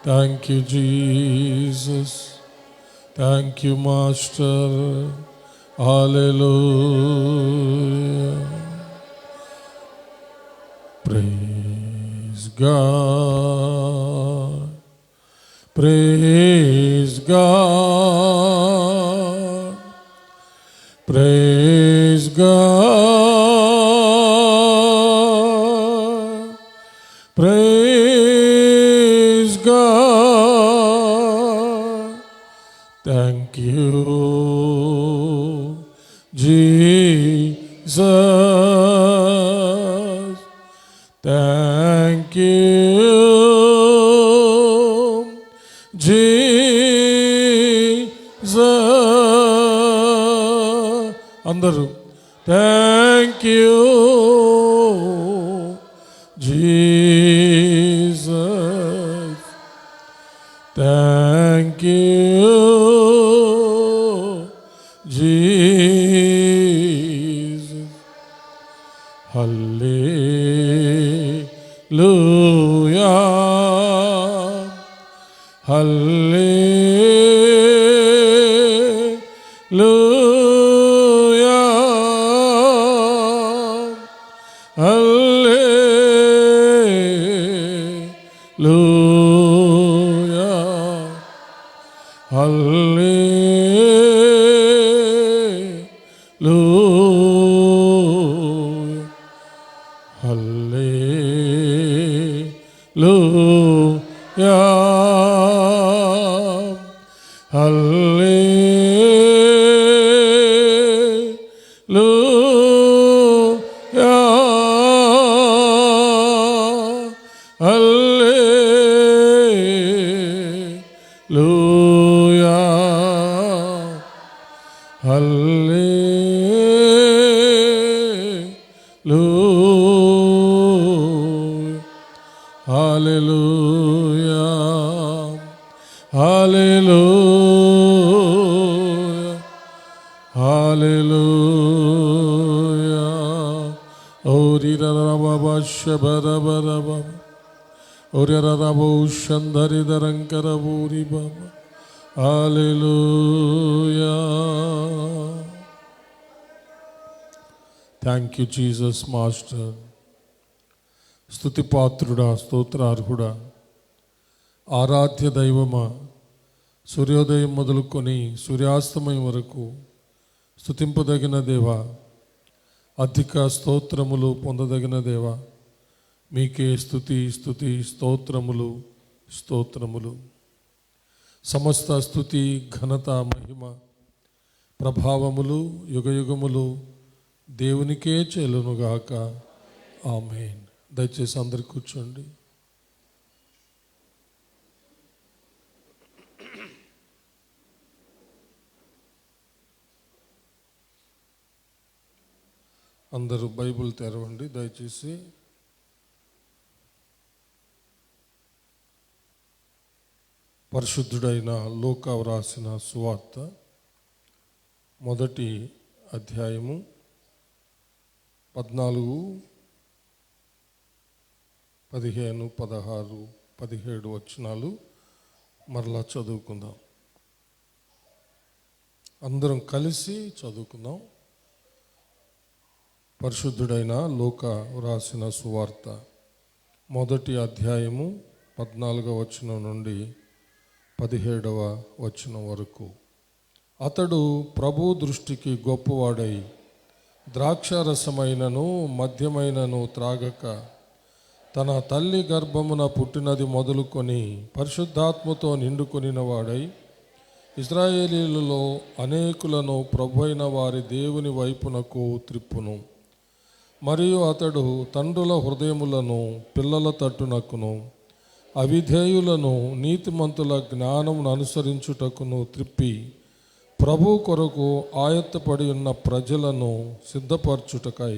Thank you, Jesus. Thank you, Master. Hallelujah. Praise God. Praise God. Praise God. Praise God. Thank you, Jesus. Thank you, Jesus. అందరూ thank you Jesus. Thank you, Jesus. Hallelujah. Hallelujah. Hallelujah. Hallelujah. Hallelujah. Hallelujah. Hallelujah. Hallelujah. Hallelujah. Hallelujah. Hallelujah. Ori Rababa Shabarabaraba. Ori Rabu Shandari Darankaraburi Baba. Hallelujah. Thank you, Jesus, Master. స్తుతిపాత్రుడా, స్తోత్రార్హుడా, ఆరాధ్య దైవమా, సూర్యోదయం మొదలుకొని సూర్యాస్తమయం వరకు స్తుతింపదగిన దేవా, అధిక స్తోత్రములు పొందదగిన దేవా, మీకే స్తుతి స్తుతి స్తోత్రములు స్తోత్రములు. సమస్త స్తుతి ఘనత మహిమ ప్రభావములు యుగయుగములు దేవునికే చెల్లునుగాక. ఆమేన్. దయచేసి అందరు కూర్చోండి. అందరూ బైబిల్ తెరవండి దయచేసి. పరిశుద్ధుడైన లూకా వ్రాసిన సువార్త మొదటి అధ్యాయము 14, 15, 16, 17 వచనాలు మరలా చదువుకుందాం. అందరం కలిసి చదువుకుందాం. పరిశుద్ధుడైన లూకా వ్రాసిన సువార్త మొదటి అధ్యాయము 14వ వచనం నుండి 17వ వచనం వరకు. అతడు ప్రభు దృష్టికి గొప్పవాడై ద్రాక్షారసమైనను మద్యమైనను త్రాగక తన తల్లి గర్భమున పుట్టినది మొదలుకొని పరిశుద్ధాత్మతో నిండుకొనిన వాడై ఇశ్రాయేలీలలో అనేకులను ప్రభువైన వారి దేవుని వైపునకు త్రిప్పును. మరియు అతడు తండ్రుల హృదయములను పిల్లల తట్టునకును అవిధేయులను నీతిమంతుల జ్ఞానమును అనుసరించుటకును త్రిప్పి ప్రభు కొరకు ఆయత్తపడి ఉన్న ప్రజలను సిద్ధపరచుటకై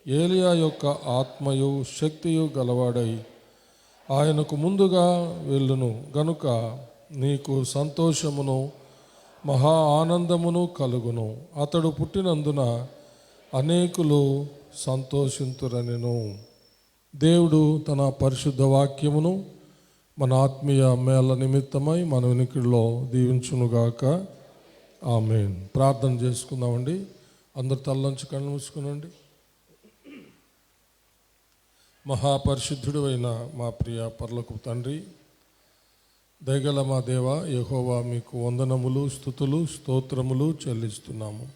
ఏలియా యొక్క ఆత్మయు శక్తియు గలవాడై ఆయనకు ముందుగా వెళ్ళును గనుక నీకు సంతోషమును మహా ఆనందమును కలుగును. అతడు పుట్టినందున అనేకులు సంతోషింతురనెను. దేవుడు తన పరిశుద్ధ వాక్యమును మన ఆత్మీయ మేళ నిమిత్తమై మన వినికిడిలో దీవించునుగాక. ఆమేన్. ప్రార్థన చేసుకుందామండి. అందరు తల్లంచి కళ్ళు మూసుకునండి. మహాపరిశుద్ధుడు అయిన మా ప్రియ పరలోకపు తండ్రి, దయగల మా దేవ యెహోవా, మీకు వందనములు, స్తుతులు, స్తోత్రములు చెల్లిస్తున్నాము.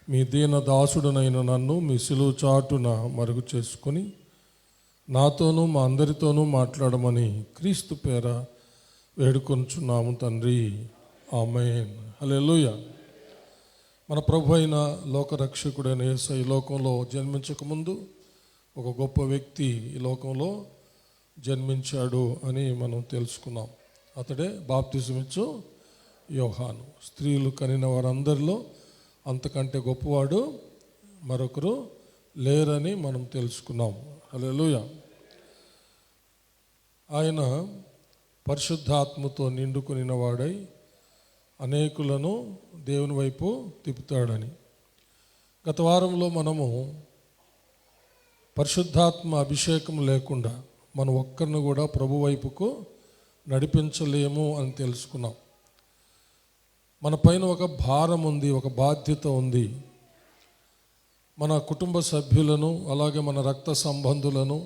మీ దీన దాసుడునైన నన్ను మీ సిలువ చాటున మరుగు చేసుకొని నాతోనూ మా అందరితోనూ మాట్లాడమని క్రీస్తు పేర వేడుకొనుచున్నాము తండ్రి. ఆమేన్. హల్లెలూయా. మన ప్రభు అయిన లోకరక్షకుడైన యేసయ్య ఈ లోకంలో జన్మించకముందు ఒక గొప్ప వ్యక్తి ఈ లోకంలో జన్మించాడు అని మనం తెలుసుకున్నాం. అతడే బాప్తిజం ఇచ్చు యోహాను. స్త్రీలు కనిన వారందరిలో అంతకంటే గొప్పవాడు మరొకరు లేరని మనం తెలుసుకున్నాం. హల్లెలూయా. ఆయన పరిశుద్ధాత్మతో నిండుకునిన వాడై అనేకులను దేవుని వైపు తిప్పుతాడని. గత వారంలో మనము పరిశుద్ధాత్మ అభిషేకం లేకుండా మనం ఒక్కరిని కూడా ప్రభు వైపుకు నడిపించలేము అని తెలుసుకున్నాం. మన పైన ఒక భారం ఉంది, ఒక బాధ్యత ఉంది. మన కుటుంబ సభ్యులను అలాగే మన రక్త సంబంధులను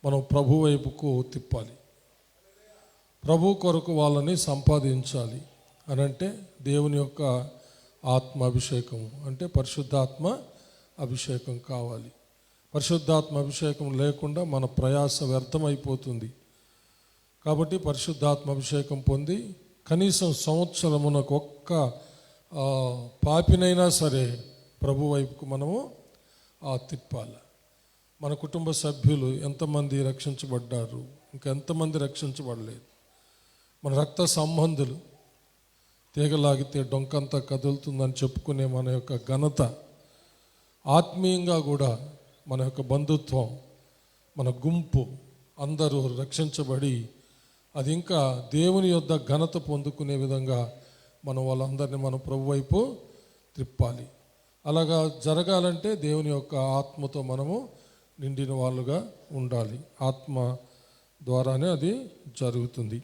మనం ప్రభు వైపుకు తిప్పాలి. ప్రభు కొరకు వాళ్ళని సంపాదించాలి అని అంటే దేవుని యొక్క ఆత్మ అభిషేకం అంటే పరిశుద్ధాత్మ అభిషేకం కావాలి. పరిశుద్ధాత్మ అభిషేకం లేకుండా మన ప్రయాస వ్యర్థమైపోతుంది. కాబట్టి పరిశుద్ధాత్మ అభిషేకం పొంది కనీసం సంవత్సరమునకు ఒక్క పాపినైనా సరే ప్రభు వైపుకు మనము తిప్పాలి. మన కుటుంబ సభ్యులు ఎంతమంది రక్షించబడ్డారు, ఇంకెంతమంది రక్షించబడలేదు. మన రక్త సంబంధులు తీగలాగితే డొంకంతా కదులుతుందని చెప్పుకునే మన యొక్క ఘనత, ఆత్మీయంగా కూడా మన యొక్క బంధుత్వం, మన గుంపు అందరూ రక్షించబడి అది ఇంకా దేవుని యొద్ద ఘనత పొందుకునే విధంగా మనం వాళ్ళందరినీ మనం ప్రభు వైపు త్రిప్పాలి. అలాగా జరగాలంటే దేవుని యొక్క ఆత్మతో మనము నిండిన వాళ్ళుగా ఉండాలి. ఆత్మ ద్వారానే అది జరుగుతుంది.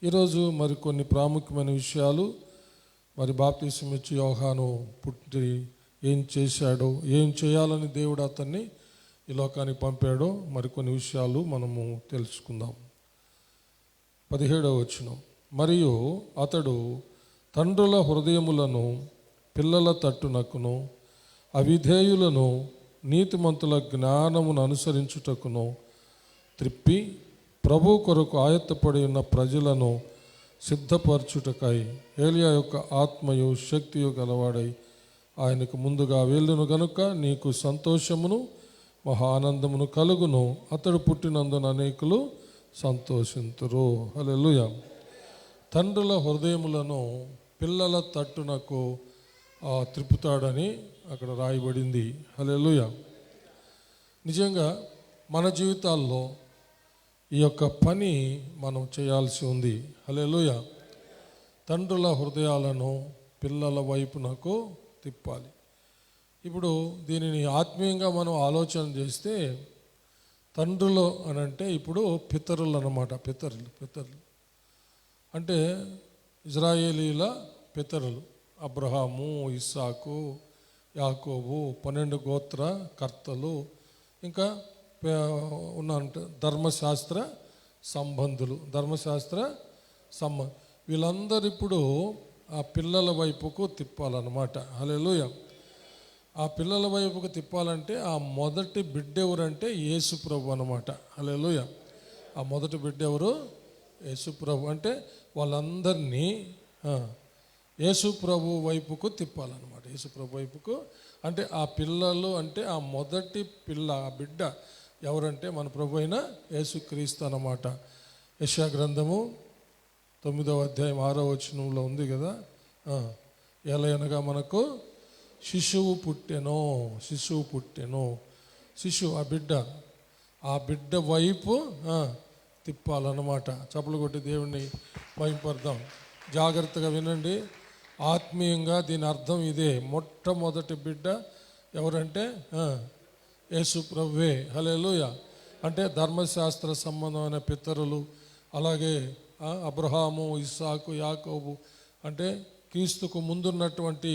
ఈరోజు మరి కొన్ని ప్రాముఖ్యమైన విషయాలు, మరి బాప్తిసం ఇచ్చి యోహాను పుట్టి ఏం చేశాడో, ఏం చేయాలని దేవుడు అతన్ని ఈ లోకానికి పంపాడో మరికొన్ని విషయాలు మనము తెలుసుకుందాం. 17వ వచనం. మరియు అతడు తండ్రుల హృదయములను పిల్లల తట్టునకును అవిధేయులను నీతిమంతుల జ్ఞానమును అనుసరించుటకును త్రిప్పి ప్రభు కొరకు ఆయత్తపడి ఉన్న ప్రజలను సిద్ధపరచుటకై ఏలియా యొక్క ఆత్మయు శక్తియు గలవాడై ఆయనకు ముందుగా వెళ్ళును గనుక నీకు సంతోషమును మహా ఆనందమును కలుగును. అతడు పుట్టినందున అనేకులు సంతోషింతురు. హల్లెలూయా. తండ్రుల హృదయములను పిల్లల తట్టునకు త్రిప్పుతాడని అక్కడ రాయబడింది. హల్లెలూయా. నిజంగా మన జీవితాల్లో ఈ యొక్క పని మనం చేయాల్సి ఉంది. హల్లెలూయా. తండ్రుల హృదయాలను పిల్లల వైపునకు తిప్పాలి. ఇప్పుడు దీనిని ఆత్మీయంగా మనం ఆలోచన చేస్తే తండ్రులు అని అంటే ఇప్పుడు పితరులు అన్నమాట. పితరులు అంటే ఇజ్రాయేలీల పితరులు అబ్రహాము, ఇస్సాకు, యాకోబు, 12 గోత్ర కర్తలు, ఇంకా ఉన్నంటే ధర్మశాస్త్ర సంబంధులు, వీళ్ళందరూ ఇప్పుడు ఆ పిల్లల వైపుకు తిప్పాలన్నమాట. హల్లెలూయా. ఆ పిల్లల వైపుకు తిప్పాలంటే ఆ మొదటి బిడ్డ ఎవరంటే యేసు ప్రభు అన్నమాట. హల్లెలూయా. ఆ మొదటి బిడ్డ ఎవరు? యేసు ప్రభు. అంటే వాళ్ళందరినీ యేసు ప్రభు వైపుకు తిప్పాలన్నమాట. యేసు ప్రభు వైపుకు అంటే ఆ పిల్లలు అంటే ఆ మొదటి పిల్ల, ఆ బిడ్డ ఎవరంటే మన ప్రభు అయిన యేసుక్రీస్తు అన్నమాట. యెషయా గ్రంథము 9వ అధ్యాయం 6వ వచనంలో ఉంది కదా, ఎలయనగా మనకు శిశువు పుట్టెను. శిశువు ఆ బిడ్డ వైపు తిప్పాలన్నమాట. చప్పలు కొట్టి దేవుణ్ణి మహిమపడదాం. జాగ్రత్తగా వినండి. ఆత్మీయంగా దీని అర్థం ఇదే. మొట్టమొదటి బిడ్డ ఎవరంటే యేసు ప్రభువే. హల్లెలూయా. అంటే ధర్మశాస్త్ర సంబంధమైన పితరులు, అలాగే అబ్రహాము, ఇస్సాకు, యాకోబు, అంటే క్రీస్తుకు ముందున్నటువంటి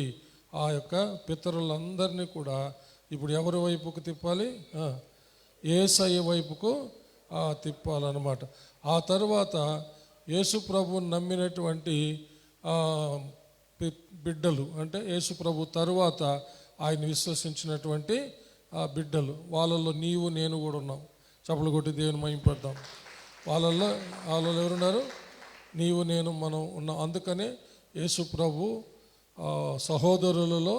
ఆ యొక్క పితరులందరినీ కూడా ఇప్పుడు ఎవరి వైపుకు తిప్పాలి? యేసయ్య వైపుకు తిప్పాలన్నమాట. ఆ తర్వాత యేసు ప్రభువుని నమ్మినటువంటి బిడ్డలు, అంటే యేసు ప్రభు తరువాత ఆయన విశ్వసించినటువంటి ఆ బిడ్డలు, వాళ్ళల్లో నీవు నేను కూడా ఉన్నాం. చప్పలు కొట్టి దేవుని మహింపడదాం. వాళ్ళల్లో ఎవరున్నారు? నీవు నేను మనం ఉన్నాం. అందుకనే యేసు ప్రభు సహోదరులలో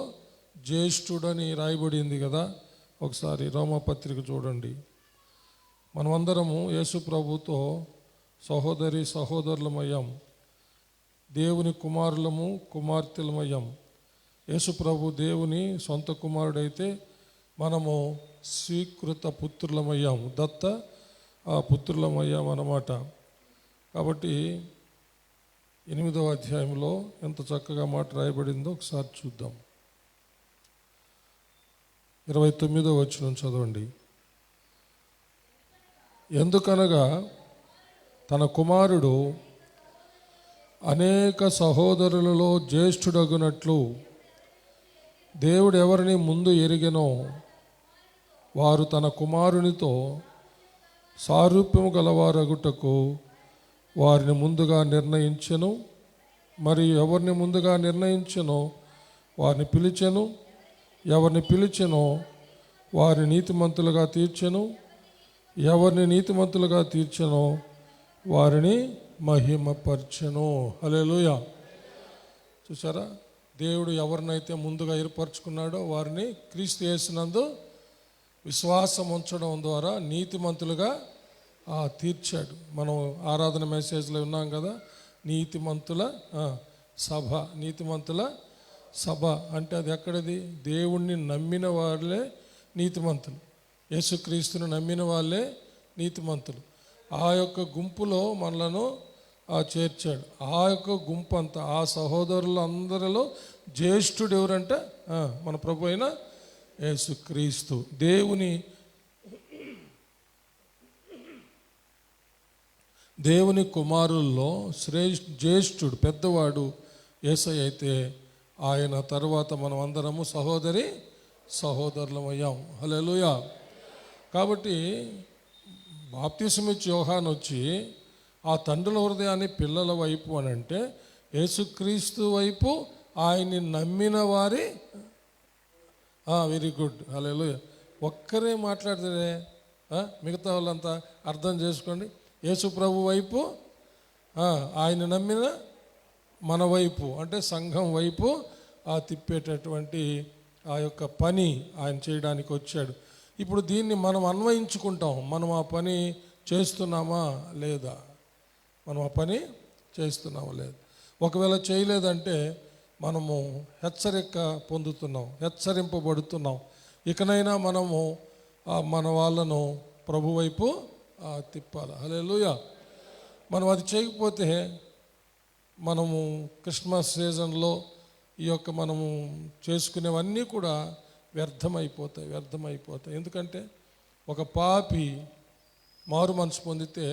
జ్యేష్ఠుడని రాయబడింది కదా. ఒకసారి రోమపత్రిక చూడండి. మనమందరము యేసు ప్రభుతో సహోదరులమయ్యాం, దేవుని కుమారులము కుమార్తెలమయ్యాం. యేసు ప్రభు దేవుని సొంత కుమారుడైతే మనము స్వీకృత పుత్రులమయ్యాం, దత్త పుత్రులమయ్యాం అన్నమాట. కాబట్టి 8వ అధ్యాయంలో ఎంత చక్కగా మాట రాయబడిందో ఒకసారి చూద్దాం. 29వ వచనం చదవండి. ఎందుకనగా తన కుమారుడు అనేక సహోదరులలో జ్యేష్ఠుడగునట్లు దేవుడు ఎవరిని ముందు ఎరిగెనో వారు తన కుమారునితో సారూప్యము గలవారగుటకు వారిని ముందుగా నిర్ణయించెను. మరియు ఎవరిని ముందుగా నిర్ణయించెనో వారిని పిలిచెను, ఎవరిని పిలిచెనో వారిని నీతిమంతులుగా తీర్చెను, ఎవరిని నీతిమంతులుగా తీర్చెనో వారిని మహిమపరచెను. హల్లెలూయా. చూసారా, దేవుడు ఎవరినైతే ముందుగా ఏర్పరచుకున్నాడో వారిని క్రీస్తు యేసునందు విశ్వాసం ఉంచడం ద్వారా నీతిమంతులుగా తీర్చాడు. మనం ఆరాధన మెసేజ్లో ఉన్నాం కదా, నీతిమంతుల సభ. నీతిమంతుల సభ అంటే అది ఎక్కడది? దేవుణ్ణి నమ్మిన వాళ్ళే నీతిమంతులు, యేసుక్రీస్తుని నమ్మిన వాళ్ళే నీతిమంతులు. ఆ యొక్క గుంపులో మనలను చేర్చాడు. ఆ యొక్క గుంపు అంతా, ఆ సహోదరులందరిలో జ్యేష్ఠుడు ఎవరంటే మన ప్రభు అయిన యేసుక్రీస్తు. దేవుని కుమారుల్లో జ్యేష్ఠుడు, పెద్దవాడు యేసయ్య అయితే ఆయన తర్వాత మనం అందరము సహోదరులమయ్యాం. హల్లెలూయా. కాబట్టి బాప్తిసమిచ్చి యోహాను వచ్చి ఆ తండ్రుల హృదయాన్ని పిల్లల వైపు అని అంటే యేసుక్రీస్తు వైపు ఆయన్ని నమ్మిన వారి వెరీ గుడ్. హల్లెలూయా. ఒక్కరే మాట్లాడితే మిగతా వాళ్ళంతా అర్థం చేసుకోండి. యేసు ప్రభు వైపు, ఆయన నమ్మిన మన వైపు అంటే సంఘం వైపు తిప్పేటటువంటి ఆ యొక్క పని ఆయన చేయడానికి వచ్చాడు. ఇప్పుడు దీన్ని మనం అన్వయించుకుంటాం. మనం ఆ పని చేస్తున్నామా లేదా? మనం ఆ పని చేస్తున్నామా లేదా? ఒకవేళ చేయలేదంటే మనము హెచ్చరింపబడుతున్నాం. ఇకనైనా మనము మన వాళ్ళను ప్రభు వైపు తిప్పాలి. హల్లెలూయా. మనం అది చేయకపోతే మనము క్రిస్మస్ సీజన్లో ఈ యొక్క మనము చేసుకునేవన్నీ కూడా వ్యర్థమైపోతాయి. ఎందుకంటే ఒక పాపి మారు మనసు పొందితే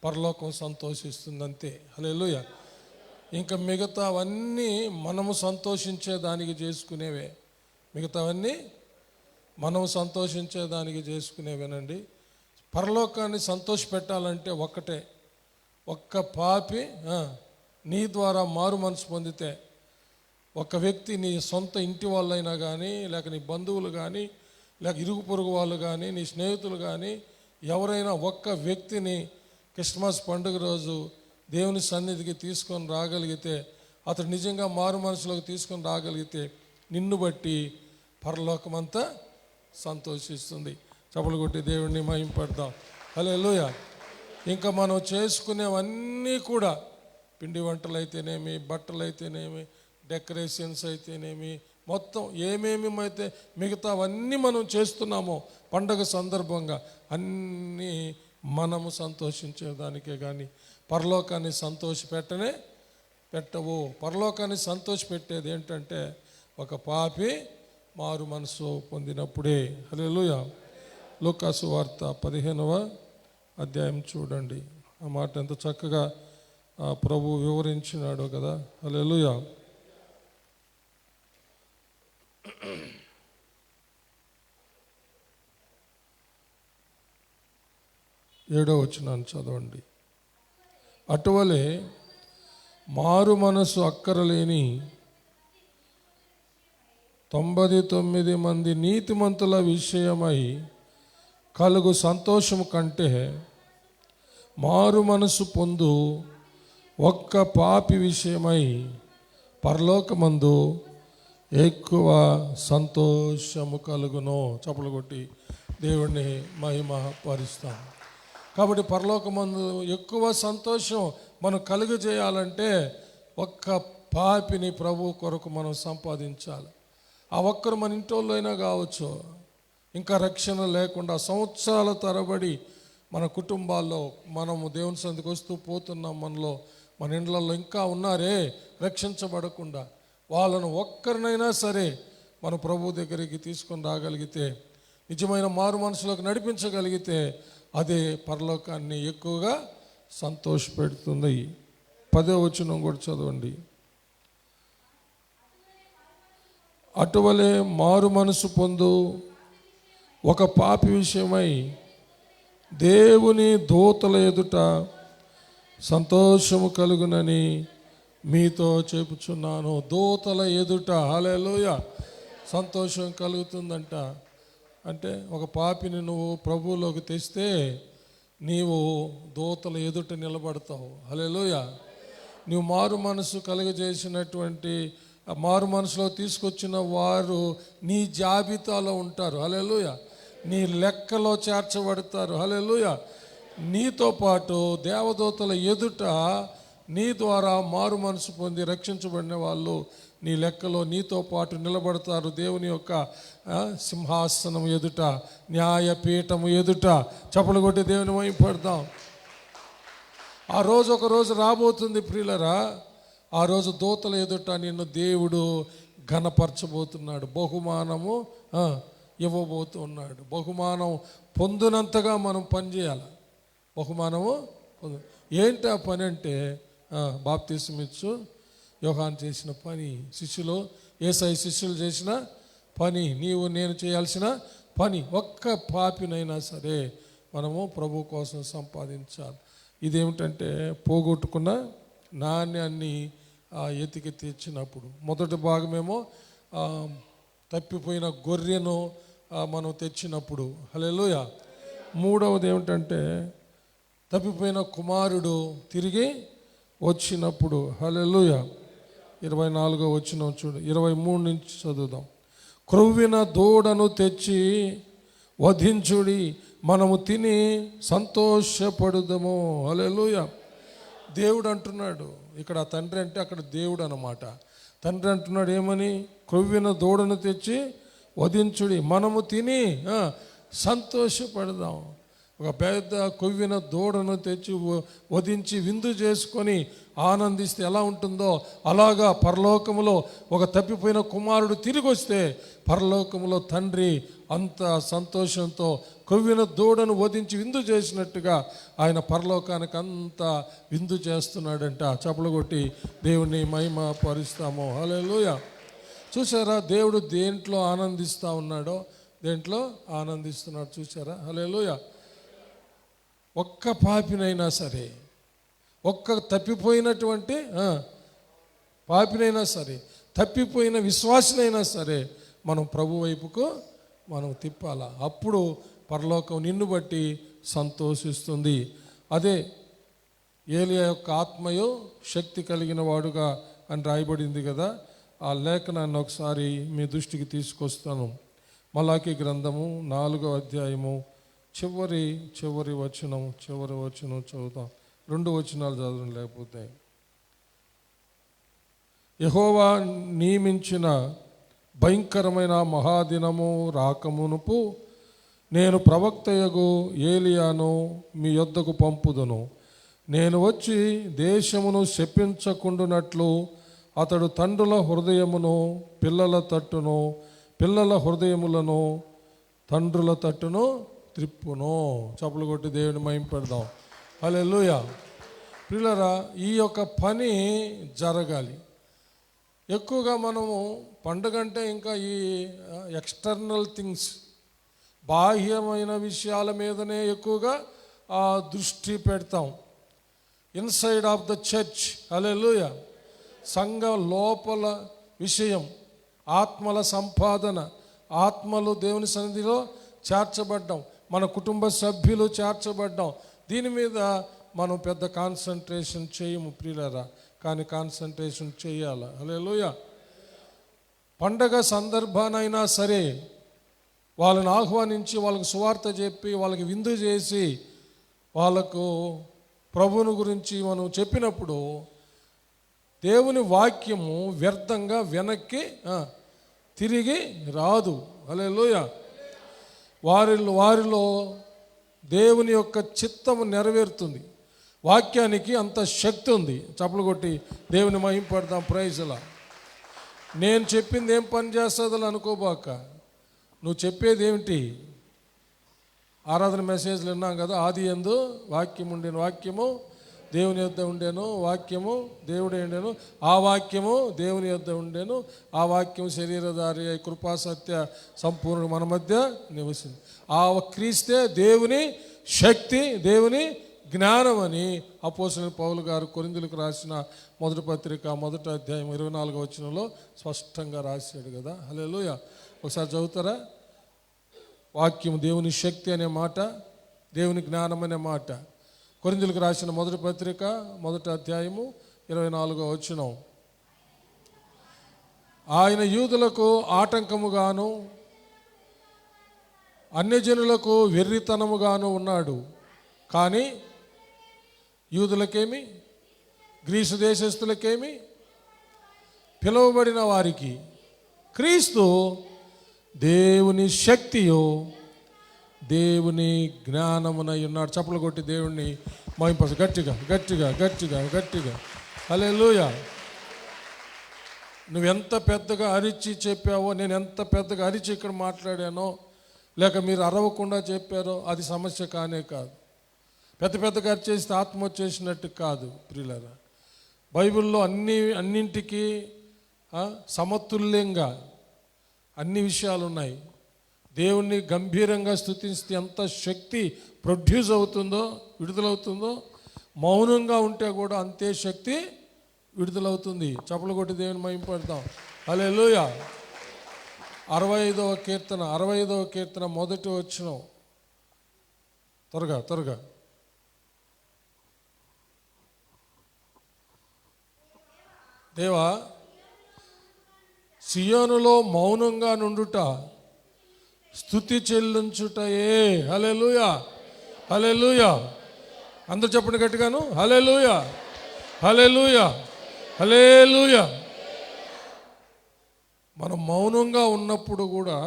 పరలోకం సంతోషిస్తుంది, అంతే. హల్లెలూయా. ఇంకా మిగతావన్నీ మనము సంతోషించేదానికి చేసుకునేవే. మిగతావన్నీ మనము సంతోషించేదానికి చేసుకునేవేనండి. పరలోకాన్ని సంతోషపెట్టాలంటే ఒక్క పాపి నీ ద్వారా మారు మనసు పొందితే, ఒక వ్యక్తి నీ సొంత ఇంటి వాళ్ళైనా కానీ, లేక నీ బంధువులు కానీ, లేక ఇరుగు పొరుగు వాళ్ళు కానీ, నీ స్నేహితులు కానీ, ఎవరైనా ఒక్క వ్యక్తిని క్రిస్మస్ పండుగ రోజు దేవుని సన్నిధికి తీసుకొని రాగలిగితే, అతడు నిజంగా మారు మనసులోకి తీసుకొని రాగలిగితే నిన్ను బట్టి పరలోకమంతా సంతోషిస్తుంది. చప్పలు కొట్టి దేవుడిని మహింపడదాం. హల్లెలూయా. ఇంకా మనం చేసుకునేవన్నీ కూడా పిండి వంటలు అయితేనేమి, బట్టలు అయితేనేమి, డెకరేషన్స్ అయితేనేమి, మొత్తం ఏమేమి అయితే మిగతావన్నీ మనం చేస్తున్నామో పండగ సందర్భంగా అన్నీ మనము సంతోషించేదానికే కానీ పరలోకాన్ని పెట్టవు. పరలోకాన్ని సంతోషపెట్టేది ఏంటంటే ఒక పాపి మారు మనసు పొందినప్పుడే. హల్లెలూయా. లూకాసు వార్త 15వ అధ్యాయం చూడండి. ఆ మాట ఎంత చక్కగా ప్రభు వివరించినాడు కదా. హల్లెలూయా. 7వ వచనాన్ని చదవండి. అటువలే మారు మనసు అక్కరలేని 99 మంది నీతిమంతుల విషయమై కలుగు సంతోషము కంటే మారు మనసు పొందు ఒక్క పాపి విషయమై పరలోకమందు ఎక్కువ సంతోషము కలుగును. చప్పలు కొట్టి దేవుణ్ణి మహిమ పరుస్తాం. కాబట్టి పరలోకమందు ఎక్కువ సంతోషం మనం కలుగజేయాలంటే ఒక్క పాపిని ప్రభు కొరకు మనం సంపాదించాలి. ఆ ఒక్కరు మన ఇంట్లో అయినా కావచ్చు, ఇంకా రక్షణ లేకుండా సంవత్సరాల తరబడి మన కుటుంబాల్లో మనము దేవుని సన్నిధికి వస్తూ పోతున్నాం. మన ఇండ్లలో ఇంకా ఉన్నారే రక్షించబడకుండా, వాళ్ళను ఒక్కరినైనా సరే మన ప్రభు దగ్గరికి తీసుకొని రాగలిగితే, నిజమైన మారు మనసులోకి నడిపించగలిగితే అదే పరలోకాన్ని ఎక్కువగా సంతోషపెడుతుంది. 10వ వచనం కూడా చదవండి. అటువలే మారు మనసు పొందు ఒక పాపి విషయమై దేవుని దూతల ఎదుట సంతోషము కలుగునని మీతో చెప్పుచున్నాను. దూతల ఎదుట హల్లెలూయా సంతోషం కలుగుతుందంట. అంటే ఒక పాపిని నువ్వు ప్రభువులోకి తెస్తే నీవు దూతల ఎదుట నిలబడతావు. హల్లెలూయా. నువ్వు మారు మనసు కలుగజేసినటువంటి మారు మనసులో తీసుకొచ్చిన వారు నీ జాబితాలో ఉంటారు. హల్లెలూయా. నీ లెక్కలో చేర్చబడతారు. హల్లెలూయా. నీతో పాటు దేవదూతల ఎదుట నీ ద్వారా మారు మనసు పొంది రక్షించబడిన వాళ్ళు నీ లెక్కలో నీతో పాటు నిలబడతారు. దేవుని యొక్క సింహాసనం ఎదుట, న్యాయపీఠము ఎదుట. చప్పలు కొట్టి దేవుని మహిమపడదాం. ఆ రోజు ఒక రోజు రాబోతుంది ప్రియులరా. ఆ రోజు దూతల ఎదుట నిన్ను దేవుడు ఘనపరచబోతున్నాడు. బహుమానము ఇవ్వబోతున్నాడు. బహుమానం పొందినంతగా మనం పనిచేయాలి. బహుమానము ఏంటి ఆ పని అంటే బాప్తిస్మిచ్చు యోహాను చేసిన పని, శిష్యులు యేసయ్య శిష్యులు చేసిన పని, నీవు నేను చేయాల్సిన పని. ఒక్క పాపినైనా సరే మనము ప్రభు కోసం సంపాదించాలి. ఇదేమిటంటే పోగొట్టుకున్న నాణ్యాన్ని ఎతికి తెచ్చినప్పుడు. మొదటి భాగమేమో తప్పిపోయిన గొర్రెను మనం తెచ్చినప్పుడు. హల్లెలూయా. మూడవది ఏమిటంటే తప్పిపోయిన కుమారుడు తిరిగి వచ్చినప్పుడు. హల్లెలూయా. 24వ వచనం చూడు, 23 నుంచి చదువుదాం. క్రొవ్విన దూడను తెచ్చి వధించుడి, మనము తిని సంతోషపడుదము. హల్లెలూయా. దేవుడు అంటున్నాడు ఇక్కడ. తండ్రి అంటే అక్కడ దేవుడు అన్నమాట. తండ్రి అంటున్నాడు ఏమని? క్రొవ్విన దూడను తెచ్చి వధించుడి, మనము తిని సంతోషపడదాం. ఒక పెద్ద కొవ్విన దూడను తెచ్చి వధించి విందు చేసుకొని ఆనందిస్తే ఎలా ఉంటుందో అలాగా పరలోకములో ఒక తప్పిపోయిన కుమారుడు తిరిగి వస్తే పరలోకములో తండ్రి అంత సంతోషంతో కొవ్విన దూడను వధించి విందు చేసినట్టుగా ఆయన పరలోకానికి అంత విందు చేస్తున్నాడంట. చప్పలు కొట్టి దేవుణ్ణి మహిమ పరుస్తాము. హల్లెలూయా. చూసారా దేవుడు దేంట్లో ఆనందిస్తూ ఉన్నాడో, దేంట్లో ఆనందిస్తున్నాడు చూసారా. హల్లెలూయా. ఒక్క పాపినైనా సరే, ఒక్క తప్పిపోయినటువంటి పాపినైనా సరే, తప్పిపోయిన విశ్వాసినైనా సరే మనం ప్రభు వైపుకు మనం తిప్పాలా. అప్పుడు పరలోకం నిన్ను బట్టి సంతోషిస్తుంది. అదే ఏలియా యొక్క ఆత్మయో శక్తి కలిగిన వాడుగా అని రాయబడింది కదా. ఆ లేఖనాన్ని ఒకసారి మీ దృష్టికి తీసుకొస్తాను. మలాకీ గ్రంథము 4వ అధ్యాయము చివరి వచనం చదువుతాం. 2 వచనాలు చదవడం లేకపోతే. యెహోవా నియమించిన భయంకరమైన మహాదినము రాకమునుపు నేను ప్రవక్తయగు ఏలియాను మీ యొద్దకు పంపుదును. నేను వచ్చి దేశమును శపించకుండునట్లు అతడు తండ్రుల హృదయమును పిల్లల తట్టును, పిల్లల హృదయములను తండ్రుల తట్టును త్రిప్పును. చప్పలు కొట్టి దేవుని మహింపడదాం. హల్లెలూయా. ప్రియులారా, ఈ యొక్క పని జరగాలి. ఎక్కువగా మనము పండుగ అంటే ఇంకా ఈ ఎక్స్టర్నల్ థింగ్స్, బాహ్యమైన విషయాల మీదనే ఎక్కువగా దృష్టి పెడతాం. ఇన్సైడ్ ఆఫ్ ద చర్చ్, హల్లెలూయా, సంఘం లోపల విషయం, ఆత్మల సంపాదన, ఆత్మలు దేవుని సన్నిధిలో చేర్చబడ్డాం, మన కుటుంబ సభ్యులు చేర్చబడ్డాం. దీని మీద మనం పెద్ద కాన్సన్ట్రేషన్ చేయము ప్రియులారా, కానీ కాన్సన్ట్రేషన్ చేయాలి. హల్లెలూయా. పండగ సందర్భానైనా సరే వాళ్ళని ఆహ్వానించి వాళ్ళకి సువార్త చెప్పి వాళ్ళకి విందు చేసి వాళ్ళకు ప్రభువుని గురించి మనం చెప్పినప్పుడు దేవుని వాక్యము వ్యర్థంగా వెనక్కి తిరిగి రాదు. హల్లెలూయా. వారిలో దేవుని యొక్క చిత్తము నెరవేరుతుంది. వాక్యానికి అంత శక్తి ఉంది. చప్పలు కొట్టి దేవుని మహింపడదాం. ప్రైజ్లా. నేను చెప్పింది ఏం పని చేస్తుందో అనుకోబాక. నువ్వు చెప్పేది ఏమిటి? ఆరాధన మెసేజ్లు విన్నాం కదా, ఆది యందు వాక్యం ఉండేను, వాక్యము దేవుని యొద్ద ఉండేను, వాక్యము దేవుడే ఉండేను, ఆ వాక్యము దేవుని యొద్ద ఉండేను, ఆ వాక్యం శరీరధారి అయి కృపా సత్య సంపూర్ణ మన మధ్య నివసింది. ఆ క్రీస్తే దేవుని శక్తి, దేవుని జ్ఞానం అని అపోస్తలుడైన పౌలు గారు కొరింథీయులకు రాసిన మొదటి పత్రిక 1వ అధ్యాయం 24వ వచనంలో స్పష్టంగా రాశాడు కదా. హల్లెలూయా. ఒకసారి చదువుతారా? వాక్యం దేవుని శక్తి అనే మాట, దేవుని జ్ఞానం అనే మాట. కొరింథీయులకు రాసిన మొదటి పత్రిక 1వ అధ్యాయము 24వ వచనం. ఆయన యూదులకు ఆటంకముగాను అన్యజనులకు వెర్రితనముగాను ఉన్నాడు, కానీ యూదులకేమి గ్రీసు దేశస్థులకేమి పిలువబడిన వారికి క్రీస్తు దేవుని శక్తియో దేవుని జ్ఞానమునై ఉన్నాడు. చప్పలు కొట్టి దేవుణ్ణి మహింప గట్టిగా గట్టిగా గట్టిగా గట్టిగా. హల్లెలూయా. నువ్వెంత పెద్దగా అరిచి చెప్పావో, నేను ఎంత పెద్దగా అరిచి ఇక్కడ మాట్లాడానో, లేక మీరు అరవకుండా చెప్పారో అది సమస్య కానే కాదు. పెద్ద పెద్దగా అరిచేస్తే ఆత్మ వచ్చేసినట్టు కాదు ప్రియులారా. బైబిల్లో అన్నింటికీ సమతుల్యంగా అన్ని విషయాలు ఉన్నాయి. దేవుణ్ణి గంభీరంగా స్తుతిస్తే ఎంత శక్తి ప్రొడ్యూస్ అవుతుందో, విడుదలవుతుందో, మౌనంగా ఉంటే కూడా అంతే శక్తి విడుదలవుతుంది. చప్పలు కొట్టి దేవుని మహింపడతాం. హల్లెలూయా. 65వ కీర్తన మొదటి వచనం. త్వరగా. దేవా, సియోనులో మౌనంగా నుండుట స్తుతి చెల్లించుటయే. హల్లెలూయా. హల్లెలూయా. అందరూ చెప్పండి గట్టిగాను. హల్లెలూయా. హల్లెలూయా. హల్లెలూయా. మనం మౌనంగా ఉన్నప్పుడు కూడా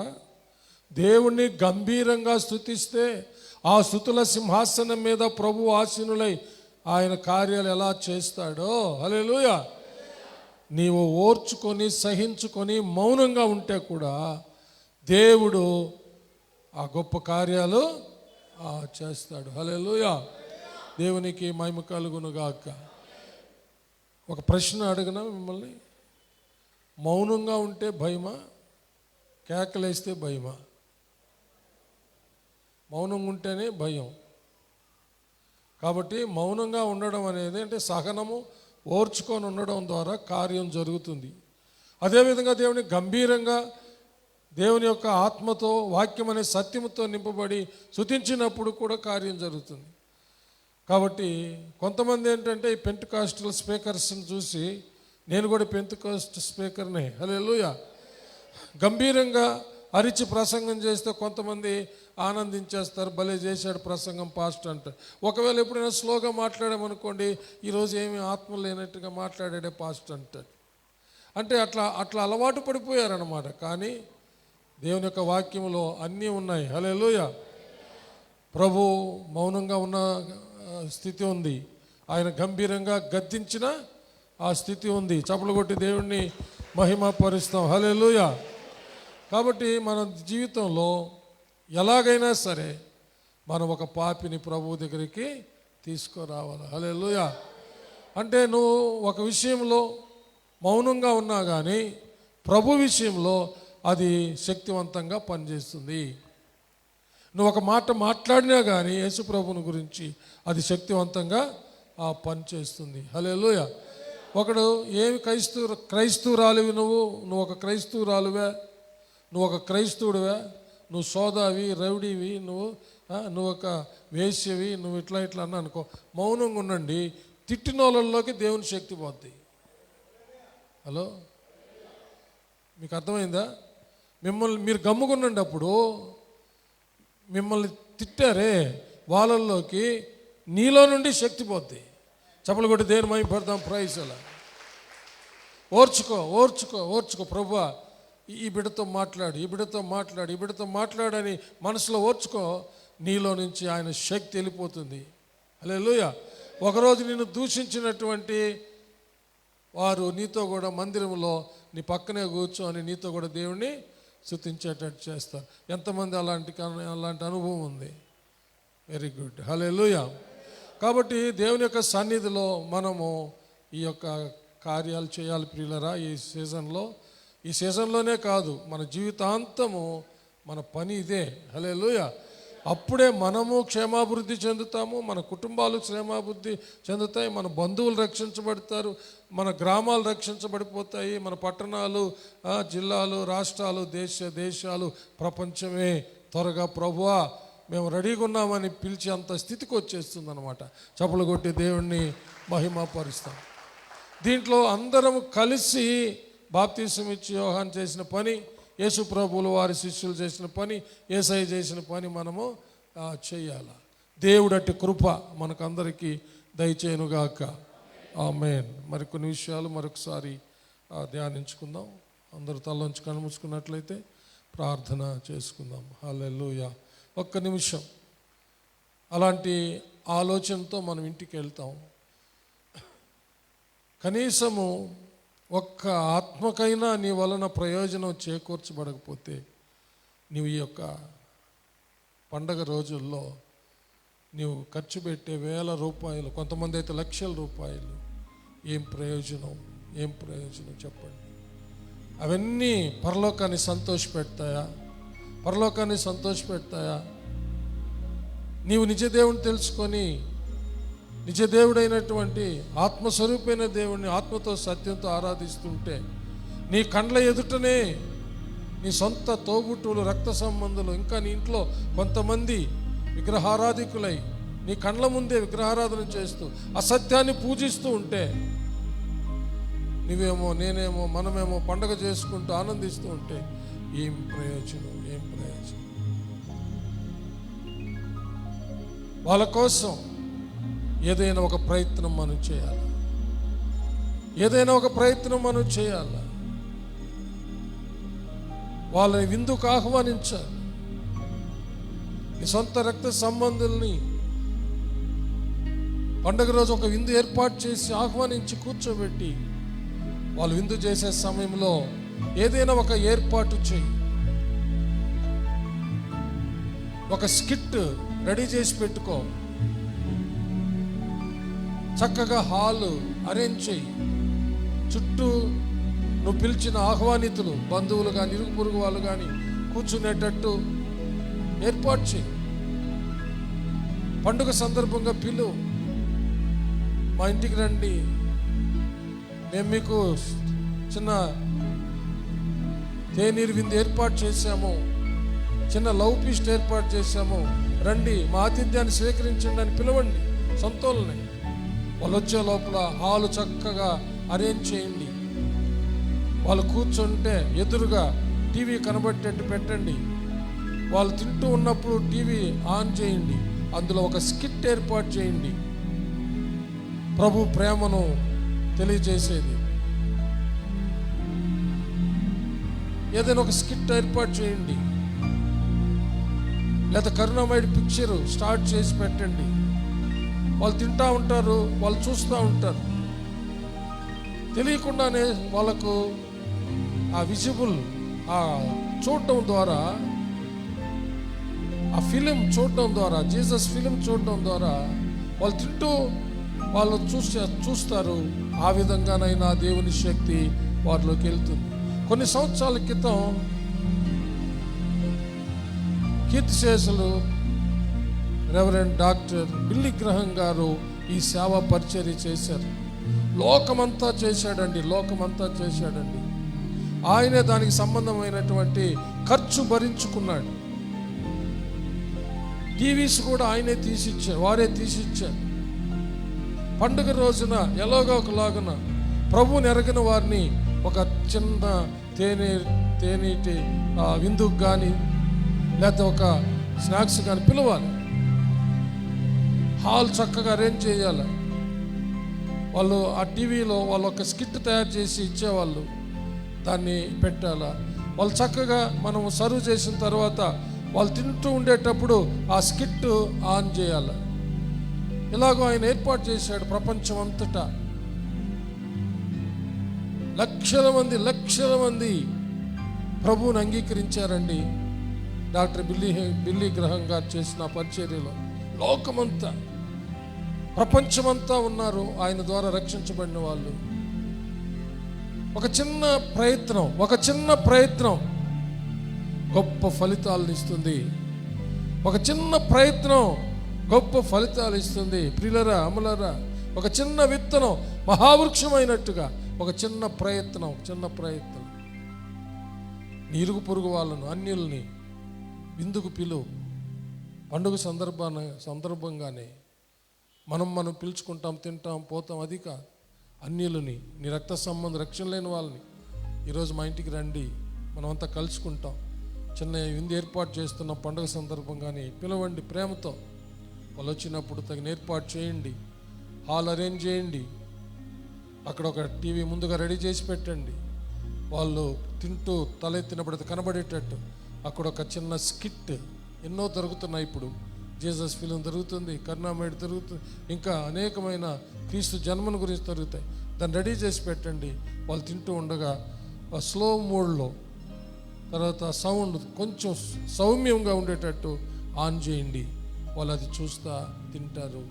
దేవుణ్ణి గంభీరంగా స్తుతిస్తే ఆ స్తుతుల సింహాసనం మీద ప్రభు ఆసీనులై ఆయన కార్యాలు ఎలా చేస్తాడో. హల్లెలూయా. నీవు ఓర్చుకొని సహించుకొని మౌనంగా ఉంటే కూడా దేవుడు ఆ గొప్ప కార్యాలు చేస్తాడు. హల్లెలూయా. దేవునికి మహిమ కలుగునుగాక. ఒక ప్రశ్న అడగనా మిమ్మల్ని? మౌనంగా ఉంటే భయమా, కేకలేస్తే భయమా? మౌనంగా ఉంటేనే భయం. కాబట్టి మౌనంగా ఉండడం అనేది అంటే సహనము, ఓర్చుకొని ఉండడం ద్వారా కార్యం జరుగుతుంది. అదేవిధంగా దేవుని గంభీరంగా దేవుని యొక్క ఆత్మతో, వాక్యం అనే సత్యముతో నింపబడి స్తుతించినప్పుడు కూడా కార్యం జరుగుతుంది. కాబట్టి కొంతమంది ఏంటంటే ఈ పెంటెకాస్టల్ స్పీకర్స్ని చూసి, నేను కూడా పెంటెకాస్ట్ స్పీకర్నే, హల్లెలూయా, గంభీరంగా అరిచి ప్రసంగం చేస్తే కొంతమంది ఆనందించేస్తారు. భలే చేశాడు ప్రసంగం పాస్టర్ అంటే. ఒకవేళ ఎప్పుడైనా స్లోగా మాట్లాడామనుకోండి, ఈరోజు ఏమీ ఆత్మ లేనట్టుగా మాట్లాడాడే పాస్టర్ అంటాడు. అంటే అట్లా అలవాటు పడిపోయారన్నమాట. కానీ దేవుని యొక్క వాక్యంలో అన్నీ ఉన్నాయి. హల్లెలూయా. ప్రభు మౌనంగా ఉన్న స్థితి ఉంది, ఆయన గంభీరంగా గద్దించిన ఆ స్థితి ఉంది. చప్పలు కొట్టి దేవుణ్ణి మహిమపరుస్తాం. హల్లెలూయా. కాబట్టి మన జీవితంలో ఎలాగైనా సరే మనం ఒక పాపిని ప్రభువు దగ్గరికి తీసుకురావాలి. హల్లెలూయా. అంటే నువ్వు ఒక విషయంలో మౌనంగా ఉన్నా కానీ ప్రభు విషయంలో అది శక్తివంతంగా పనిచేస్తుంది. నువ్వు ఒక మాట మాట్లాడినా కానీ యేసు ప్రభుని గురించి అది శక్తివంతంగా పనిచేస్తుంది. హల్లెలూయా. ఒకడు ఏమి క్రైస్తవురాలివి, నువ్వు ఒక క్రైస్తవురాలువే, నువ్వు ఒక క్రైస్తవుడివే, నువ్వు సోదావి, రౌడీవి, నువ్వు ఒక వేశ్యవి, నువ్వు ఇట్లా అన్నా అనుకో, మౌనంగా ఉండండి. తిట్టిన వాళ్ళలోకి దేవుని శక్తి పోద్ది. హలో, మీకు అర్థమైందా? మీరు గమ్ముకున్నండి, అప్పుడు మిమ్మల్ని తిట్టారే వాళ్ళల్లోకి నీలో నుండి శక్తి పోద్ది. చప్పలు కొట్టి దేని మైపడదాం, ప్రైజ్. అలా ఓర్చుకో ప్రభువా, ఈ బిడ్డతో మాట్లాడని మనసులో ఓర్చుకో. నీలో నుంచి ఆయన శక్తి వెళ్ళిపోతుంది. హల్లెలూయా. ఒకరోజు నిన్ను దూషించినటువంటి వారు నీతో కూడా మందిరంలో నీ పక్కనే కూర్చొని నీతో కూడా దేవుణ్ణి స్తుతించేటట్టు చేస్తారు. ఎంతమంది అలాంటి అనుభవం ఉంది? Very good. హల్లెలూయా. కాబట్టి దేవుని యొక్క సన్నిధిలో మనము ఈ యొక్క కార్యాలు చేయాలి ప్రియులరా. ఈ సీజన్లోనే కాదు, మన జీవితాంతము మన పని ఇదే. హల్లెలూయా. అప్పుడే మనము క్షేమాభివృద్ధి చెందుతాము, మన కుటుంబాలు క్షేమాభివృద్ధి చెందుతాయి, మన బంధువులు రక్షించబడతారు, మన గ్రామాలు రక్షించబడిపోతాయి, మన పట్టణాలు, జిల్లాలు, రాష్ట్రాలు, దేశాలు, ప్రపంచమే త్వరగా ప్రభువా మేము రెడీగా ఉన్నామని పిలిచి అంత స్థితికి వచ్చేస్తుంది అనమాట. చప్పలు కొట్టి దేవుణ్ణి మహిమపరుస్తాం. దీంట్లో అందరం కలిసి బాప్తీసం ఇచ్చి యోహాను చేసిన పని, యేసు ప్రభువులు వారి శిష్యులు చేసిన పని, యేసయ్య చేసిన పని మనము చేయాలి. దేవుడట్టి కృప మనకందరికీ దయచేయునుగాక. ఆమేన్. మరికొన్ని విషయాలు మరొకసారి ధ్యానించుకుందాం. అందరూ తలలోంచి కనుమూసుకున్నట్లయితే ప్రార్థన చేసుకుందాం. హల్లెలూయా. ఒక్క నిమిషం అలాంటి ఆలోచనతో మనం ఇంటికి వెళ్తాం. కనీసము ఒక్క ఆత్మకైనా నీ వలన ప్రయోజనం చేకూర్చబడకపోతే నీవు ఈ యొక్క పండగ రోజుల్లో నీవు ఖర్చు పెట్టే వేల రూపాయలు, కొంతమంది అయితే లక్షల రూపాయలు, ఏం ప్రయోజనం చెప్పండి. అవన్నీ పరలోకాన్ని సంతోషపెడతాయా? నీవు నిజదేవుని తెలుసుకొని నిజదేవుడైనటువంటి ఆత్మస్వరూపైన దేవుణ్ణి ఆత్మతో సత్యంతో ఆరాధిస్తుంటే నీ కండ్ల ఎదుటనే నీ సొంత తోబుట్టువులు, రక్త సంబంధులు, ఇంకా నీ ఇంట్లో కొంతమంది విగ్రహారాధికులై నీ కండ్ల ముందే విగ్రహారాధన చేస్తూ అసత్యాన్ని పూజిస్తూ ఉంటే నువ్వేమో నేనేమో మనమేమో పండగ చేసుకుంటూ ఆనందిస్తూ ఉంటే ఏం ప్రయోజనం? వాళ్ళ కోసం ఏదైనా ఒక ప్రయత్నం మనం చేయాలి. వాళ్ళని విందుకు ఆహ్వానించాలి. నీ సొంత రక్త సంబంధుల్ని పండగ రోజు ఒక విందు ఏర్పాటు చేసి ఆహ్వానించి కూర్చోబెట్టి వాళ్ళు విందు చేసే సమయంలో ఏదైనా ఒక ఏర్పాటు చేయి. ఒక స్కిట్ రెడీ చేసి పెట్టుకో. చక్కగా హాలు అరేంజ్ చేయి. చుట్టూ నువ్వు పిలిచిన ఆహ్వానితులు, బంధువులు కానీ ఇరుగు పొరుగు వాళ్ళు కానీ కూర్చునేటట్టు ఏర్పాటు చేయి. పండుగ సందర్భంగా పిలువు. మా ఇంటికి రండి, మేము మీకు చిన్న తేనీరు విందు ఏర్పాటు చేశాము, చిన్న లవ్ ఫీస్ట్ ఏర్పాటు చేశాము, రండి మా ఆతిథ్యాన్ని స్వీకరించండి అని పిలవండి. సొంతోళ్ళని వాళ్ళు వచ్చే లోపల హాలు చక్కగా అరేంజ్ చేయండి. వాళ్ళు కూర్చుంటే ఎదురుగా టీవీ కనబట్టేట్టు పెట్టండి. వాళ్ళు తింటూ ఉన్నప్పుడు టీవీ ఆన్ చేయండి. అందులో ఒక స్కిట్ ఏర్పాటు చేయండి, ప్రభు ప్రేమను తెలియజేసేది. ఏదైనా ఒక స్కిట్ ఏర్పాటు చేయండి, లేదా కరుణామయుడి పిక్చర్ స్టార్ట్ చేసి పెట్టండి. వాళ్ళు తింటూ ఉంటారు, వాళ్ళు చూస్తూ ఉంటారు. తెలియకుండానే వాళ్ళకు ఆ విజిబుల్, ఆ చూడటం ద్వారా ఆ ఫిలిం చూడడం ద్వారా, జీసస్ ఫిలిం చూడడం ద్వారా వాళ్ళు తింటూ వాళ్ళు చూస్తారు. ఆ విధంగానైనా దేవుని శక్తి వారిలోకి వెళ్తుంది. కొన్ని సంవత్సరాల క్రితం కీర్తిశేషులు రెవరెండ్ డాక్టర్ బిల్లీ గ్రహం గారు ఈ సేవా పరిచర్య చేశారు. లోకమంతా చేశాడండి. ఆయనే దానికి సంబంధమైనటువంటి ఖర్చు భరించుకున్నాడు. టీవీస్ కూడా వారే తీసిచ్చారు. పండుగ రోజున ఎలాగో ఒకలాగున ప్రభువుని ఎరగిన వారిని ఒక చిన్న తేనీటి విందుకు కానీ లేకపోతే ఒక స్నాక్స్ కానీ పిలవాలి. హాల్ చక్కగా అరేంజ్ చేయాలి. వాళ్ళు ఆ టీవీలో వాళ్ళు ఒక స్కిట్ తయారు చేసి ఇచ్చేవాళ్ళు, దాన్ని పెట్టాలా. వాళ్ళు చక్కగా మనం సర్వ్ చేసిన తర్వాత వాళ్ళు తింటూ ఉండేటప్పుడు ఆ స్కిట్ ఆన్ చేయాలి. ఇలాగో ఆయన ఏర్పాటు చేశాడు. ప్రపంచం అంతటా లక్షల మంది ప్రభువుని అంగీకరించారండి. డాక్టర్ బిల్లీ గ్రహం గారు చేసిన పరిచర్యలో లోకమంతా, ప్రపంచమంతా ఉన్నారు ఆయన ద్వారా రక్షించబడిన వాళ్ళు. ఒక చిన్న ప్రయత్నం గొప్ప ఫలితాలను ఇస్తుంది. ఒక చిన్న ప్రయత్నం గొప్ప ఫలితాలు ఇస్తుంది. ప్రియులరా, అమలరా, ఒక చిన్న విత్తనం మహావృక్షమైనట్టుగా ఒక చిన్న ప్రయత్నం నీ ఇరుగు పొరుగు వాళ్ళను, అన్యుల్ని విందుకు పిలువు. పండుగ సందర్భంగానే మనం పిలుచుకుంటాం, తింటాం, పోతాం. అది కాదు, అన్యులని, నీ రక్త సంబంధం రక్షణ లేని వాళ్ళని ఈరోజు మా ఇంటికి రండి, మనమంతా కలుసుకుంటాం. చిన్న విందు ఏర్పాటు చేస్తున్న పండుగ సందర్భంగానే పిలవండి. ప్రేమతో వాళ్ళు వచ్చినప్పుడు తగిన ఏర్పాటు చేయండి. హాల్ అరేంజ్ చేయండి. అక్కడ ఒక టీవీ ముందుగా రెడీ చేసి పెట్టండి. వాళ్ళు తింటూ తలెత్తినప్పుడు అది కనబడేటట్టు అక్కడ ఒక చిన్న స్కిట్ ఎన్నో దొరుకుతున్నాయి. ఇప్పుడు జీసస్ ఫిలిం దొరుకుతుంది, కరుణామయుడు దొరుకుతుంది, ఇంకా అనేకమైన క్రీస్తు జన్మను గురించి దొరుకుతాయి. దాన్ని రెడీ చేసి పెట్టండి. వాళ్ళు తింటూ ఉండగా స్లో మోడ్లో, తర్వాత సౌండ్ కొంచెం సౌమ్యంగా ఉండేటట్టు ఆన్ చేయండి. వాళ్ళు అది చూస్తా తింటారు.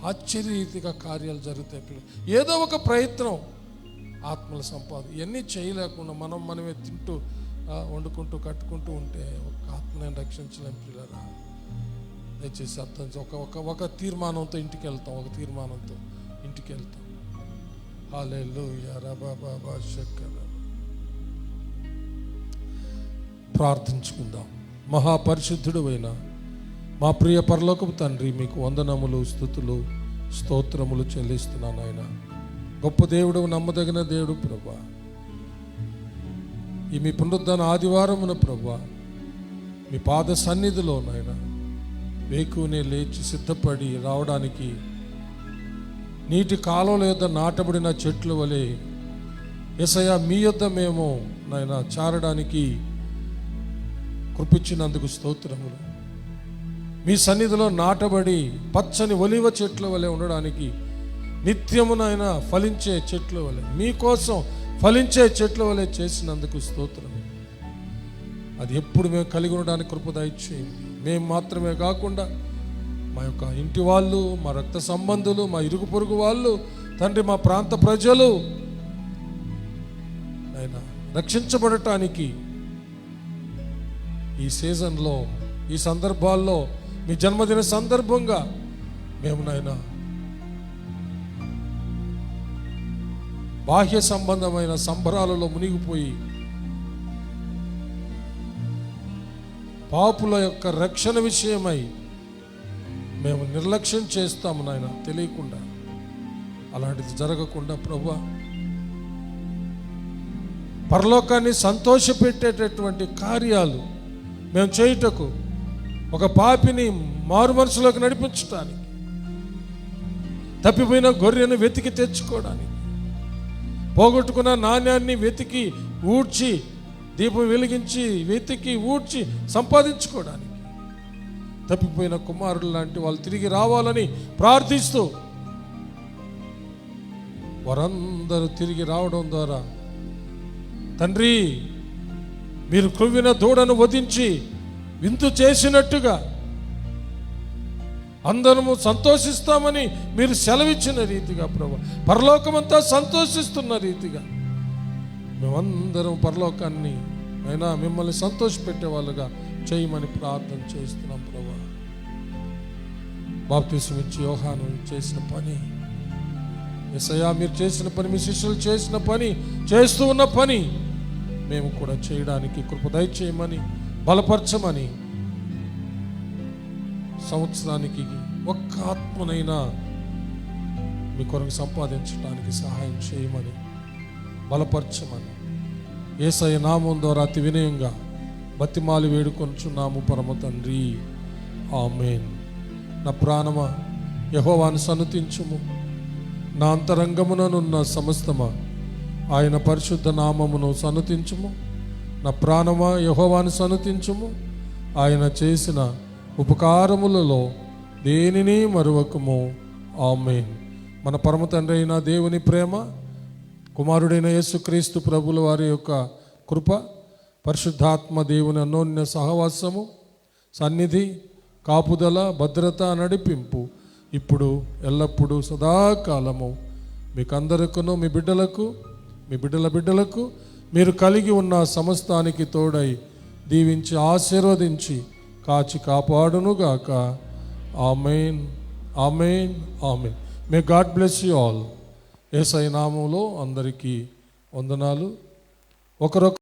ఆశ్చర్యరీతిగా కార్యాలు జరుగుతాయి. ఏదో ఒక ప్రయత్నం, ఆత్మల సంపాదన. ఇవన్నీ చేయలేకుండా మనమే తింటూ వండుకుంటూ కట్టుకుంటూ ఉంటే ఒక ఆత్మని రక్షించలేం. పిల్లరా, దయచేసి అర్థం. ఒక తీర్మానంతో ఇంటికి వెళ్తాం. హల్లెలూయా. రబాబా శక్కర. ప్రార్థించుకుందాం. మహాపరిశుద్ధుడు అయిన మా ప్రియ పరలోకపు తండ్రి, మీకు వందనములు, స్తుతులు, స్తోత్రములు చెల్లిస్తున్నాను. ఆయన గొప్ప దేవుడు, నమ్మదగిన దేవుడు ప్రభువా. ఈ మీ పునరుద్ధాన ఆదివారమున ప్రభువా, మీ పాద సన్నిధిలో నాయన వేకునే లేచి సిద్ధపడి రావడానికి నీటి కాలువల యొద్ద నాటబడిన చెట్ల వలె యేసయ్యా మీ యొద్ద మేము నాయన చారడానికి కృపించినందుకు స్తోత్రములు. మీ సన్నిధిలో నాటబడి పచ్చని ఒలివ చెట్ల వలె ఉండడానికి, నిత్యమునైన ఫలించే చెట్ల వలె, మీకోసం ఫలించే చెట్ల వలె చేసినందుకు స్తోత్రం. అది ఎప్పుడు మేము కలిగి ఉండడానికి కృప దయచేయండి. మేము మాత్రమే కాకుండా మా యొక్క ఇంటి వాళ్ళు, మా రక్త సంబంధులు, మా ఇరుగు పొరుగు వాళ్ళు, తండ్రి, మా ప్రాంత ప్రజలు ఆయన రక్షించబడటానికి ఈ సీజన్లో, ఈ సందర్భాల్లో, మీ జన్మదిన సందర్భంగా మేము నాయన బాహ్య సంబంధమైన సంబరాలలో మునిగిపోయి పాపుల యొక్క రక్షణ విషయమై మేము నిర్లక్ష్యం చేస్తాము నాయన, తెలియకుండా. అలాంటిది జరగకుండా ప్రభువా, పరలోకాన్ని సంతోషపెట్టేటటువంటి కార్యాలు మేము చేయుటకు, ఒక పాపిని మారు మనసులోకి నడిపించడానికి, తప్పిపోయిన గొర్రెను వెతికి తెచ్చుకోవడానికి, పోగొట్టుకున్న నాణ్యాన్ని వెతికి ఊడ్చి, దీపం వెలిగించి వెతికి ఊడ్చి సంపాదించుకోవడానికి, తప్పిపోయిన కుమారుడు లాంటి వాళ్ళు తిరిగి రావాలని ప్రార్థిస్తూ వారందరూ తిరిగి రావడం ద్వారా తండ్రి, మీరు క్రొవ్విన దూడను వధించి విందు చేసినట్టుగా అందరము సంతోషిస్తామని మీరు సెలవిచ్చిన రీతిగా ప్రభు, పరలోకమంతా సంతోషిస్తున్న రీతిగా మేమందరం పరలోకాన్ని అయినా మిమ్మల్ని సంతోషపెట్టే వాళ్ళుగా చేయమని ప్రార్థన చేస్తున్నాం ప్రభు. బాప్తిసం ఇచ్చి యోహాను చేసిన పని, యేసయ్యా మీరు చేసిన పని, మీ శిష్యులు చేసిన పని, చేస్తూ ఉన్న పని మేము కూడా చేయడానికి కృప దయచేయమని, బలపరచమని, సంవత్సరానికి ఒక్క ఆత్మనైనా మీ కొరకు సంపాదించడానికి సహాయం చేయమని, బలపరచమని యేసయ్య నామం ద్వారా అతి వినయంగా బతిమాలి వేడుకొనుచున్నాము పరమ తండ్రి, ఆమేన్. నా ప్రాణమా యెహోవాను సన్నుతించుము, నా అంతరంగముననున్న సమస్తమా ఆయన పరిశుద్ధ నామమును సన్నుతించుము. నా ప్రాణమా యెహోవాను సన్నుతించుము, ఆయన చేసిన ఉపకారములలో దేనిని మరువకము, ఆమేన్. మన పరమ తండ్రి అయిన దేవుని ప్రేమ, కుమారుడైన యేసుక్రీస్తు ప్రభుల వారి యొక్క కృప, పరిశుద్ధాత్మ దేవుని అన్యోన్య సహవాసము, సన్నిధి, కాపుదల, భద్రత, నడిపింపు ఇప్పుడు ఎల్లప్పుడూ సదాకాలము మీకందరికను, మీ బిడ్డలకు, మీ బిడ్డల బిడ్డలకు, మీరు కలిగి ఉన్న సమస్తానికి తోడై దీవించి ఆశీర్వదించి కాచి కాపాడునుగాక. ఆమేన్, ఆమేన్, ఆమేన్. May God bless you all. యేసయ్య నామములో అందరికీ వందనాలు. ఒకరొక